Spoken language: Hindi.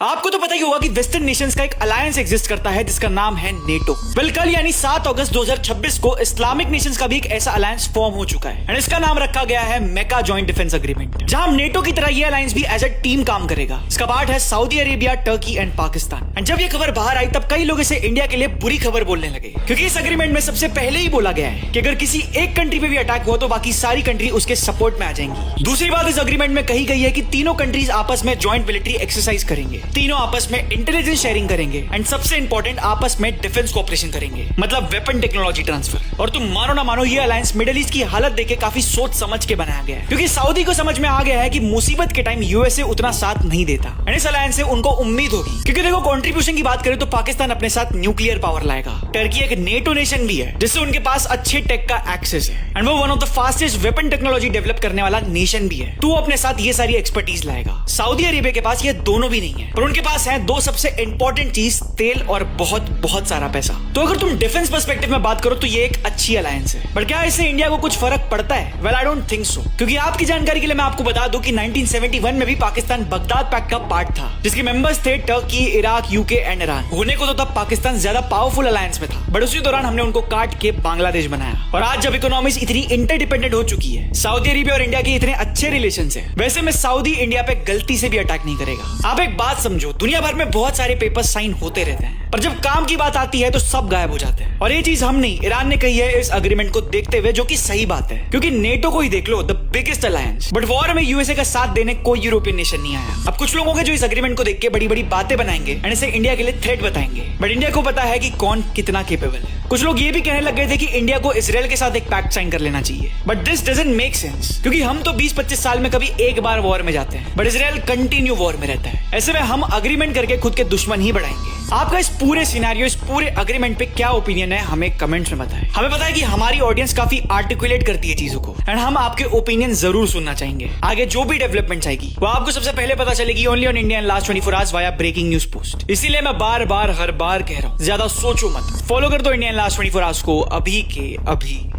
आपको तो पता ही होगा कि वेस्टर्न नेशंस का एक अलायंस एग्जिस्ट करता है जिसका नाम है नेटो। वेल कल यानी 7 अगस्त 2026 को इस्लामिक नेशंस का भी एक ऐसा अलायंस फॉर्म हो चुका है एंड इसका नाम रखा गया है मेका जॉइंट डिफेंस एग्रीमेंट, जहां नेटो की तरह ये अलायंस भी एज अ टीम काम करेगा। इसका पार्ट है Saudi Arabia, Turkey and Pakistan. And जब ये खबर बाहर आई तब कई लोग इसे इंडिया के लिए बुरी खबर बोलने लगे, क्योंकि इस एग्रीमेंट में सबसे पहले ही बोला गया है कि अगर किसी एक कंट्री पे भी अटैक हुआ तो बाकी सारी कंट्री उसके सपोर्ट में आ जाएंगी। दूसरी बात इस एग्रीमेंट में कही गई है कि तीनों कंट्रीज आपस में जॉइंट मिलिट्री एक्सरसाइज करेंगे, तीनों आपस में इंटेलिजेंस शेयरिंग करेंगे एंड सबसे इंपॉर्टेंट आपस में डिफेंस कोऑपरेशन करेंगे, मतलब वेपन टेक्नोलॉजी ट्रांसफर। और तुम मानो ना मानो ये अलायंस मिडिल ईस्ट की हालत देख के काफी सोच समझ के बनाया गया है, क्योंकि सऊदी को समझ में आ गया है कि मुसीबत के टाइम यूएसए उतना साथ नहीं देता एंड इस अलायंस से उनको उम्मीद होगी। क्योंकि देखो कंट्रीब्यूशन की बात करें तो पाकिस्तान अपने साथ न्यूक्लियर पावर लाएगा, टर्की एक नेटो नेशन भी है जिससे उनके पास अच्छे टेक का एक्सेस है एंड वो one of the fastest weapon technology develop करने वाला नेशन भी है, तो वो अपने साथ ये सारी एक्सपर्टीज लाएगा। सऊदी अरेबिया के पास ये दोनों भी नहीं है, पर उनके पास है दो सबसे इंपॉर्टेंट चीज, तेल और बहुत बहुत सारा पैसा। तो अगर तुम डिफेंस पर्सपेक्टिव में बात करो तो ये एक अच्छी अलायंस है, पर क्या इससे इंडिया को कुछ फर्क पड़ता है? Well I don't think so, क्योंकि आपकी जानकारी के लिए मैं आपको बता दूं कि 1971 में भी पाकिस्तान बगदाद पैक्ट का पार्ट था, जिसके मेंबर्स थे Turkey, Iraq, UK and Iran. होने को तो तब पाकिस्तान ज्यादा पावरफुल अलायंस में था, बट उसी दौरान हमने उनको काट के बांग्लादेश बनाया। और आज जब इकोनॉमीज इतनी इंटरडिपेंडेंट हो चुकी है, सऊदी अरेबिया और इंडिया के इतने अच्छे रिलेशन है, वैसे में सऊदी इंडिया पे गलती से भी अटैक नहीं करेगा। आप एक बात समझो, दुनिया भर में बहुत सारे पेपर्स साइन होते रहते हैं, पर जब काम की बात आती है तो सब गायब हो जाते हैं। और ये चीज हम नहीं, ईरान ने कही है इस एग्रीमेंट को देखते हुए, जो कि सही बात है, क्योंकि नेटो को ही देख लो, the biggest alliance, but war में यूएसए का साथ देने कोई यूरोपियन नेशन नहीं आया। अब कुछ लोगों के जो इस एग्रीमेंट को देख के बड़ी बड़ी बातें बनाएंगे एंड इसे इंडिया के लिए थ्रेट बताएंगे, बट इंडिया को पता है कि कौन कितना केपेबल है। कुछ लोग ये भी कहने लग गए थे कि इंडिया को इसराइल के साथ एक पैक्ट साइन कर लेना चाहिए, but this doesn't make sense, क्योंकि हम तो 20-25 साल में कभी एक बार वॉर में जाते हैं, बट इसराइल कंटिन्यू वॉर में रहता है। ऐसे में हम अग्रीमेंट करके खुद के दुश्मन ही बढ़ाएंगे। आपका इस पूरे सिनेरियो, इस पूरे एग्रीमेंट पे क्या ओपिनियन है, हमें कमेंट्स में बताएं। हमें पता है कि हमारी ऑडियंस काफी आर्टिकुलेट करती है चीजों को एंड हम आपके ओपिनियन जरूर सुनना चाहेंगे। आगे जो भी डेवलपमेंट आएगी वो आपको सबसे पहले पता चलेगी only on India last 24 hours via breaking news post. इसीलिए मैं बार बार हर बार कह रहा हूँ, ज्यादा सोचो मत, फॉलो कर दो इंडिया लास्ट 24 आवर्स को अभी के अभी।